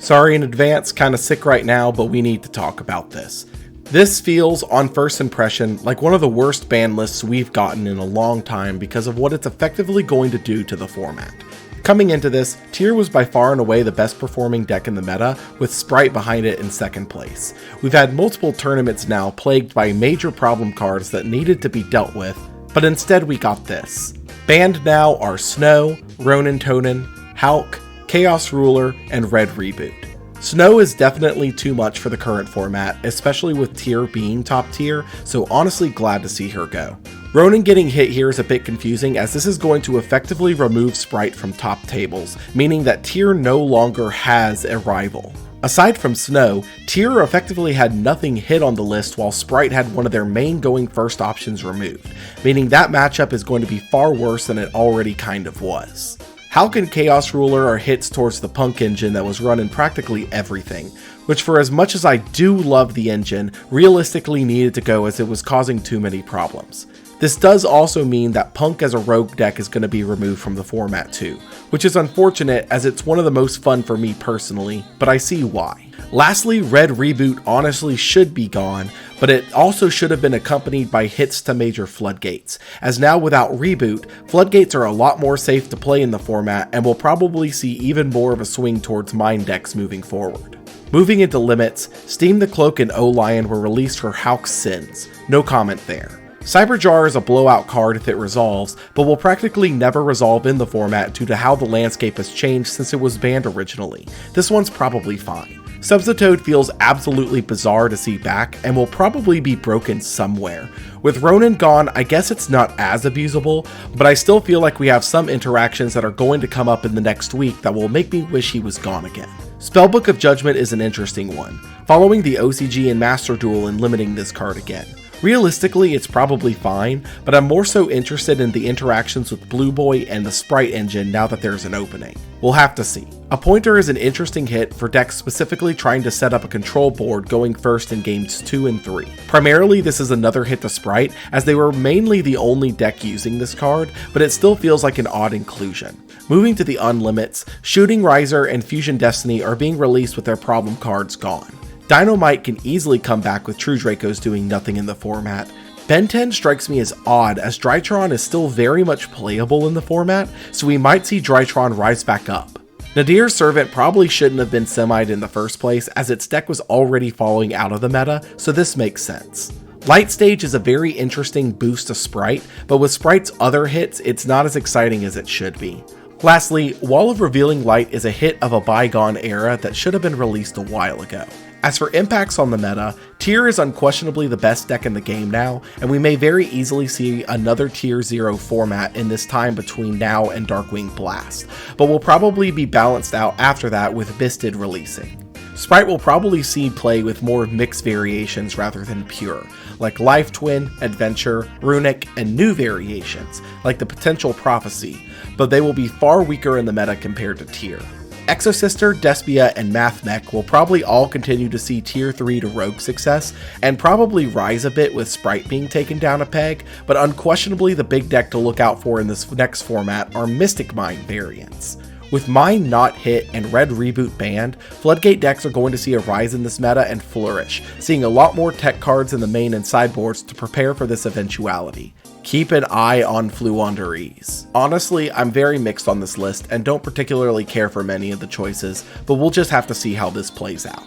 Sorry in advance, kinda sick right now, but we need to talk about this. This feels, on first impression, like one of the worst ban lists we've gotten in a long time because of what it's effectively going to do to the format. Coming into this, Tyr was by far and away the best performing deck in the meta, with Sprite behind it in second place. We've had multiple tournaments now plagued by major problem cards that needed to be dealt with, but instead we got this. Banned now are Snow, Ronin Tonin, Hulk, Chaos Ruler, and Red Reboot. Snow is definitely too much for the current format, especially with Tyr being top tier, so honestly glad to see her go. Ronin getting hit here is a bit confusing as this is going to effectively remove Sprite from top tables, meaning that Tyr no longer has a rival. Aside from Snow, Tyr effectively had nothing hit on the list while Sprite had one of their main going first options removed, meaning that matchup is going to be far worse than it already kind of was. Hulk and Chaos Ruler are hits towards the Punk engine that was run in practically everything, which for as much as I do love the engine, realistically needed to go as it was causing too many problems. This does also mean that Punk as a rogue deck is going to be removed from the format too, which is unfortunate as it's one of the most fun for me personally, but I see why. Lastly, Red Reboot honestly should be gone, but it also should have been accompanied by hits to major Floodgates, as now without Reboot, Floodgates are a lot more safe to play in the format and will probably see even more of a swing towards mine decks moving forward. Moving into limits, Steam the Cloak and O-Lion were released for Hulk's sins, no comment there. Cyberjar is a blowout card if it resolves, but will practically never resolve in the format due to how the landscape has changed since it was banned originally. This one's probably fine. Subzitoad feels absolutely bizarre to see back, and will probably be broken somewhere. With Ronin gone, I guess it's not as abusable, but I still feel like we have some interactions that are going to come up in the next week that will make me wish he was gone again. Spellbook of Judgment is an interesting one, following the OCG and Master Duel and limiting this card again. Realistically, it's probably fine, but I'm more so interested in the interactions with Blue Boy and the Sprite engine now that there's an opening. We'll have to see. A pointer is an interesting hit for decks specifically trying to set up a control board going first in games 2 and 3. Primarily, this is another hit to Sprite, as they were mainly the only deck using this card, but it still feels like an odd inclusion. Moving to the unlimits, Shooting Riser and Fusion Destiny are being released with their problem cards gone. Dynamite can easily come back with True Dracos doing nothing in the format. Ben 10 strikes me as odd as Drytron is still very much playable in the format, so we might see Drytron rise back up. Nadir's Servant probably shouldn't have been semi'd in the first place as its deck was already falling out of the meta, so this makes sense. Light Stage is a very interesting boost to Sprite, but with Sprite's other hits, it's not as exciting as it should be. Lastly, Wall of Revealing Light is a hit of a bygone era that should have been released a while ago. As for impacts on the meta, Tyr is unquestionably the best deck in the game now, and we may very easily see another Tier 0 format in this time between now and Darkwing Blast, but will probably be balanced out after that with Bisted releasing. Sprite will probably see play with more mixed variations rather than pure, like Life Twin, Adventure, Runic, and new variations, like the Potential Prophecy, but they will be far weaker in the meta compared to Tyr. Exosister, Despia, and Mathmech will probably all continue to see Tier 3 to Rogue success, and probably rise a bit with Sprite being taken down a peg, but unquestionably the big deck to look out for in this next format are Mystic Mine variants. With Mine not hit and Red Reboot banned, Floodgate decks are going to see a rise in this meta and flourish, seeing a lot more tech cards in the main and sideboards to prepare for this eventuality. Keep an eye on Fluandereeze. Honestly, I'm very mixed on this list and don't particularly care for many of the choices, but we'll just have to see how this plays out.